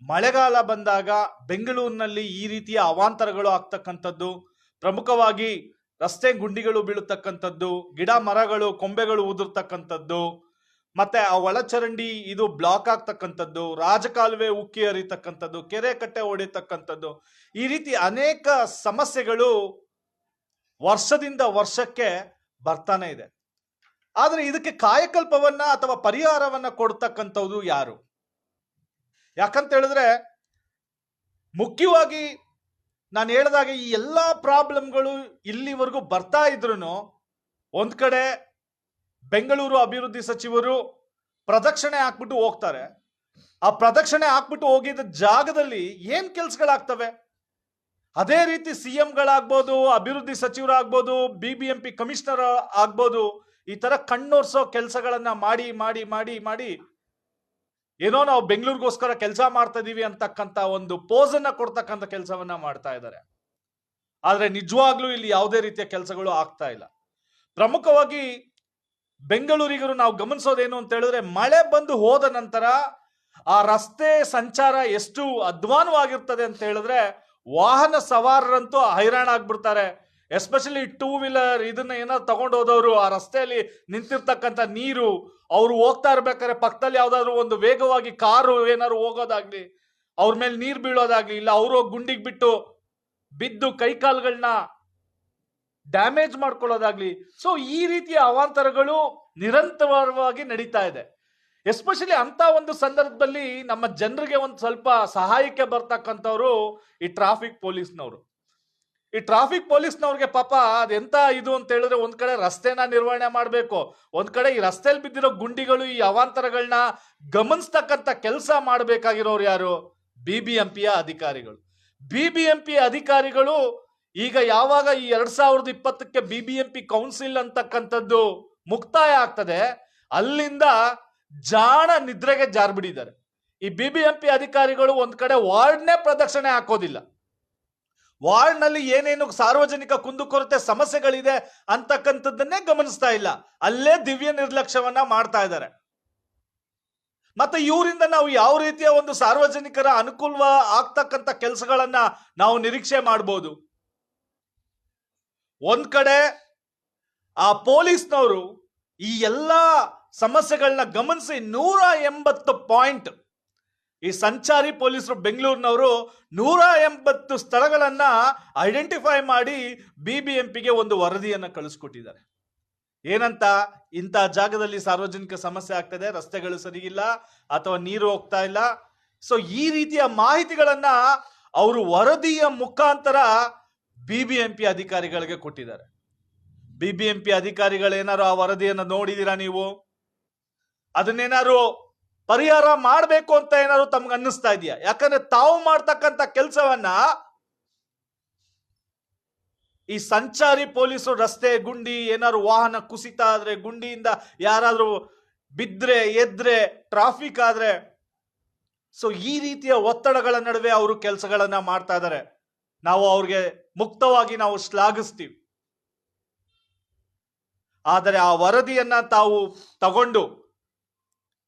ಮಳೆಗಾಲ ಬಂದಾಗ ಬೆಂಗಳೂರಿನಲ್ಲಿ ಈ ರೀತಿಯ ಅವಾಂತರಗಳು ಆಗ್ತಕ್ಕಂಥದ್ದು, ಪ್ರಮುಖವಾಗಿ ರಸ್ತೆ ಗುಂಡಿಗಳು ಬೀಳತಕ್ಕಂಥದ್ದು, ಗಿಡ ಮರಗಳು ಕೊಂಬೆಗಳು ಉದುರ್ತಕ್ಕಂಥದ್ದು, ಮತ್ತೆ ಆ ಒಳಚರಂಡಿ ಇದು ಬ್ಲಾಕ್ ಆಗ್ತಕ್ಕಂಥದ್ದು, ರಾಜಕಾಲುವೆ ಉಕ್ಕಿ ಹರಿತಕ್ಕಂಥದ್ದು, ಕೆರೆ ಕಟ್ಟೆ ಹೊಡಿತಕ್ಕಂಥದ್ದು, ಈ ರೀತಿ ಅನೇಕ ಸಮಸ್ಯೆಗಳು ವರ್ಷದಿಂದ ವರ್ಷಕ್ಕೆ ಬರ್ತಾನೆ ಇದೆ. ಆದ್ರೆ ಇದಕ್ಕೆ ಕಾಯಕಲ್ಪವನ್ನ ಅಥವಾ ಪರಿಹಾರವನ್ನ ಕೊಡ್ತಕ್ಕಂಥದ್ದು ಯಾರು? ಯಾಕಂತ ಹೇಳಿದ್ರೆ ಮುಖ್ಯವಾಗಿ ನಾನು ಹೇಳಿದಾಗ ಈ ಎಲ್ಲಾ ಪ್ರಾಬ್ಲಮ್ಗಳು ಇಲ್ಲಿವರೆಗೂ ಬರ್ತಾ ಇದ್ರು ಒಂದ್ ಕಡೆ ಬೆಂಗಳೂರು ಅಭಿವೃದ್ಧಿ ಸಚಿವರು ಪ್ರದಕ್ಷಿಣೆ ಹಾಕ್ಬಿಟ್ಟು ಹೋಗ್ತಾರೆ. ಆ ಪ್ರದಕ್ಷಿಣೆ ಹಾಕ್ಬಿಟ್ಟು ಹೋಗಿದ್ದ ಜಾಗದಲ್ಲಿ ಏನ್ ಕೆಲ್ಸಗಳಾಗ್ತವೆ? ಅದೇ ರೀತಿ ಸಿಎಂಗಳಾಗ್ಬೋದು, ಅಭಿವೃದ್ಧಿ ಸಚಿವರಾಗ್ಬೋದು, BBMP ಕಮಿಷನರ್ ಆಗ್ಬೋದು, ಈ ತರ ಕಣ್ಣೋರ್ಸೋ ಕೆಲಸಗಳನ್ನ ಮಾಡಿ ಮಾಡಿ ಮಾಡಿ ಮಾಡಿ ಏನೋ ನಾವು ಬೆಂಗಳೂರಿಗೋಸ್ಕರ ಕೆಲಸ ಮಾಡ್ತಾ ಇದೀವಿ ಅಂತಕ್ಕಂತ ಒಂದು ಪೋಸ್ ಅನ್ನ ಕೊಡ್ತಕ್ಕಂಥ ಕೆಲಸವನ್ನ ಮಾಡ್ತಾ ಇದ್ದಾರೆ. ಆದ್ರೆ ನಿಜವಾಗ್ಲೂ ಇಲ್ಲಿ ಯಾವುದೇ ರೀತಿಯ ಕೆಲಸಗಳು ಆಗ್ತಾ ಇಲ್ಲ. ಪ್ರಮುಖವಾಗಿ ಬೆಂಗಳೂರಿಗರು ನಾವು ಗಮನಿಸೋದೇನು ಅಂತ ಹೇಳಿದ್ರೆ, ಮಳೆ ಬಂದು ಹೋದ ನಂತರ ಆ ರಸ್ತೆ ಸಂಚಾರ ಎಷ್ಟು ಅಧ್ವಾನವಾಗಿರ್ತದೆ ಅಂತ ಹೇಳಿದ್ರೆ ವಾಹನ ಸವಾರರಂತೂ ಹೈರಾಣ ಆಗ್ಬಿಡ್ತಾರೆ. ಎಸ್ಪೆಷಲಿ 2 ವೀಲರ್ ಇದನ್ನ ಏನಾದ್ರು ತಗೊಂಡು ಹೋದವರು ಆ ರಸ್ತೆಯಲ್ಲಿ ನಿಂತಿರ್ತಕ್ಕಂಥ ನೀರು, ಅವ್ರು ಹೋಗ್ತಾ ಇರ್ಬೇಕಾದ್ರೆ ಪಕ್ಕದಲ್ಲಿ ಯಾವ್ದಾದ್ರು ಒಂದು ವೇಗವಾಗಿ ಕಾರು ಏನಾದ್ರು ಹೋಗೋದಾಗ್ಲಿ, ಅವ್ರ ಮೇಲೆ ನೀರ್ ಬೀಳೋದಾಗ್ಲಿ, ಇಲ್ಲ ಅವರು ಗುಂಡಿಗೆ ಬಿದ್ದು ಕೈಕಾಲುಗಳನ್ನ ಡ್ಯಾಮೇಜ್ ಮಾಡ್ಕೊಳ್ಳೋದಾಗ್ಲಿ. ಸೊ ಈ ರೀತಿಯ ಅವಾಂತರಗಳು ನಿರಂತರವಾಗಿ ನಡೀತಾ ಇದೆ. ಎಸ್ಪೆಷಲಿ ಅಂತ ಒಂದು ಸಂದರ್ಭದಲ್ಲಿ ನಮ್ಮ ಜನರಿಗೆ ಒಂದು ಸ್ವಲ್ಪ ಸಹಾಯಕ್ಕೆ ಬರ್ತಕ್ಕಂಥವ್ರು ಈ ಟ್ರಾಫಿಕ್ ಪೊಲೀಸ್ನವರು. ಈ ಟ್ರಾಫಿಕ್ ಪೊಲೀಸ್ನವ್ರಿಗೆ ಪಾಪ ಅದೆಂತ ಇದು ಅಂತ ಹೇಳಿದ್ರೆ, ಒಂದ್ ಕಡೆ ರಸ್ತೆನ ನಿರ್ವಹಣೆ ಮಾಡ್ಬೇಕು, ಒಂದ್ ಕಡೆ ಈ ರಸ್ತೆಯಲ್ಲಿ ಬಿದ್ದಿರೋ ಗುಂಡಿಗಳು, ಈ ಅವಾಂತರಗಳನ್ನ ಗಮನಿಸ್ತಕ್ಕಂಥ ಕೆಲಸ ಮಾಡ್ಬೇಕಾಗಿರೋರು ಯಾರು? BBMPಯ ಅಧಿಕಾರಿಗಳು. BBMP ಅಧಿಕಾರಿಗಳು ಈಗ ಯಾವಾಗ ಈ 2020ಕ್ಕೆ BBMP ಕೌನ್ಸಿಲ್ ಅಂತಕ್ಕಂಥದ್ದು ಮುಕ್ತಾಯ ಆಗ್ತದೆ, ಅಲ್ಲಿಂದ ಜಾಣ ನಿದ್ರೆಗೆ ಜಾರ್ಬಿಡಿದ್ದಾರೆ. ಈ BBMP ಅಧಿಕಾರಿಗಳು ಒಂದ್ ಕಡೆ ವಾರ್ಡ್ನೇ ಪ್ರದಕ್ಷಿಣೆ ಹಾಕೋದಿಲ್ಲ. ವಾರ್ಡ್ ನಲ್ಲಿ ಏನೇನು ಸಾರ್ವಜನಿಕ ಕುಂದುಕೊರತೆ ಸಮಸ್ಯೆಗಳಿದೆ ಅಂತಕ್ಕಂಥದ್ದನ್ನೇ ಗಮನಿಸ್ತಾ ಇಲ್ಲ, ಅಲ್ಲೇ ದಿವ್ಯ ನಿರ್ಲಕ್ಷ್ಯವನ್ನ ಮಾಡ್ತಾ ಇದ್ದಾರೆ. ಮತ್ತೆ ಇವರಿಂದ ನಾವು ಯಾವ ರೀತಿಯ ಒಂದು ಸಾರ್ವಜನಿಕರ ಅನುಕೂಲ ಆಗ್ತಕ್ಕಂಥ ಕೆಲಸಗಳನ್ನ ನಾವು ನಿರೀಕ್ಷೆ ಮಾಡಬಹುದು? ಒಂದ್ ಕಡೆ ಆ ಪೊಲೀಸ್ನವರು ಈ ಎಲ್ಲಾ ಸಮಸ್ಯೆಗಳನ್ನ ಗಮನಿಸಿ 180 ಪಾಯಿಂಟ್, ಈ ಸಂಚಾರಿ ಪೊಲೀಸರು ಬೆಂಗಳೂರಿನವರು 180 ಸ್ಥಳಗಳನ್ನ ಐಡೆಂಟಿಫೈ ಮಾಡಿ BBMPಗೆ ಒಂದು ವರದಿಯನ್ನ ಕಳಿಸ್ಕೊಟ್ಟಿದ್ದಾರೆ. ಏನಂತ? ಇಂಥ ಜಾಗದಲ್ಲಿ ಸಾರ್ವಜನಿಕ ಸಮಸ್ಯೆ ಆಗ್ತದೆ, ರಸ್ತೆಗಳು ಸರಿಯಿಲ್ಲ ಅಥವಾ ನೀರು ಹೋಗ್ತಾ ಇಲ್ಲ. ಸೊ ಈ ರೀತಿಯ ಮಾಹಿತಿಗಳನ್ನ ಅವರು ವರದಿಯ ಮುಖಾಂತರ BBMP ಅಧಿಕಾರಿಗಳಿಗೆ ಕೊಟ್ಟಿದ್ದಾರೆ. BBMP ಅಧಿಕಾರಿಗಳೇನಾರು ಆ ವರದಿಯನ್ನ ನೋಡಿದೀರಾ ನೀವು? ಅದನ್ನೇನಾರು ಪರಿಹಾರ ಮಾಡಬೇಕು ಅಂತ ಏನಾದ್ರು ತಮ್ಗೆ ಅನ್ನಿಸ್ತಾ ಇದೆಯಾ? ಯಾಕಂದ್ರೆ ತಾವು ಮಾಡ್ತಕ್ಕಂಥ ಕೆಲಸವನ್ನ ಈ ಸಂಚಾರಿ ಪೊಲೀಸರು ರಸ್ತೆ ಗುಂಡಿ ಏನಾದ್ರು ವಾಹನ ಕುಸಿತ ಆದ್ರೆ, ಗುಂಡಿಯಿಂದ ಯಾರಾದ್ರೂ ಬಿದ್ರೆ ಎದ್ರೆ, ಟ್ರಾಫಿಕ್ ಆದ್ರೆ, ಸೊ ಈ ರೀತಿಯ ಒತ್ತಡಗಳ ನಡುವೆ ಅವರು ಕೆಲಸಗಳನ್ನ ಮಾಡ್ತಾ ಇದ್ದಾರೆ. ನಾವು ಅವ್ರಿಗೆ ಮುಕ್ತವಾಗಿ ನಾವು ಶ್ಲಾಘಿಸ್ತೀವಿ. ಆದರೆ ಆ ವರದಿಯನ್ನ ತಾವು ತಗೊಂಡು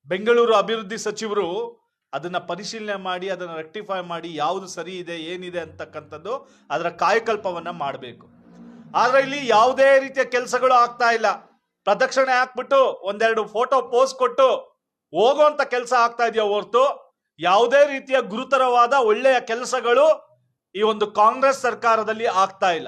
ಬೆಂಗಳೂರು ಅಭಿವೃದ್ಧಿ ಸಚಿವರು ಅದನ್ನ ಪರಿಶೀಲನೆ ಮಾಡಿ ಅದನ್ನ ರೆಕ್ಟಿಫೈ ಮಾಡಿ ಯಾವುದು ಸರಿ ಇದೆ ಏನಿದೆ ಅಂತಕ್ಕಂಥದ್ದು ಅದರ ಕಾಯಕಲ್ಪವನ್ನ ಮಾಡಬೇಕು. ಆದ್ರೆ ಇಲ್ಲಿ ಯಾವುದೇ ರೀತಿಯ ಕೆಲಸಗಳು ಆಗ್ತಾ ಇಲ್ಲ. ಪ್ರದಕ್ಷಿಣೆ ಹಾಕ್ಬಿಟ್ಟು ಒಂದೆರಡು ಫೋಟೋ ಪೋಸ್ ಕೊಟ್ಟು ಹೋಗುವಂತ ಕೆಲಸ ಆಗ್ತಾ ಇದೆಯಾ ಹೊರತು ಯಾವುದೇ ರೀತಿಯ ಗುರುತರವಾದ ಒಳ್ಳೆಯ ಕೆಲಸಗಳು ಈ ಒಂದು ಕಾಂಗ್ರೆಸ್ ಸರ್ಕಾರದಲ್ಲಿ ಆಗ್ತಾ ಇಲ್ಲ.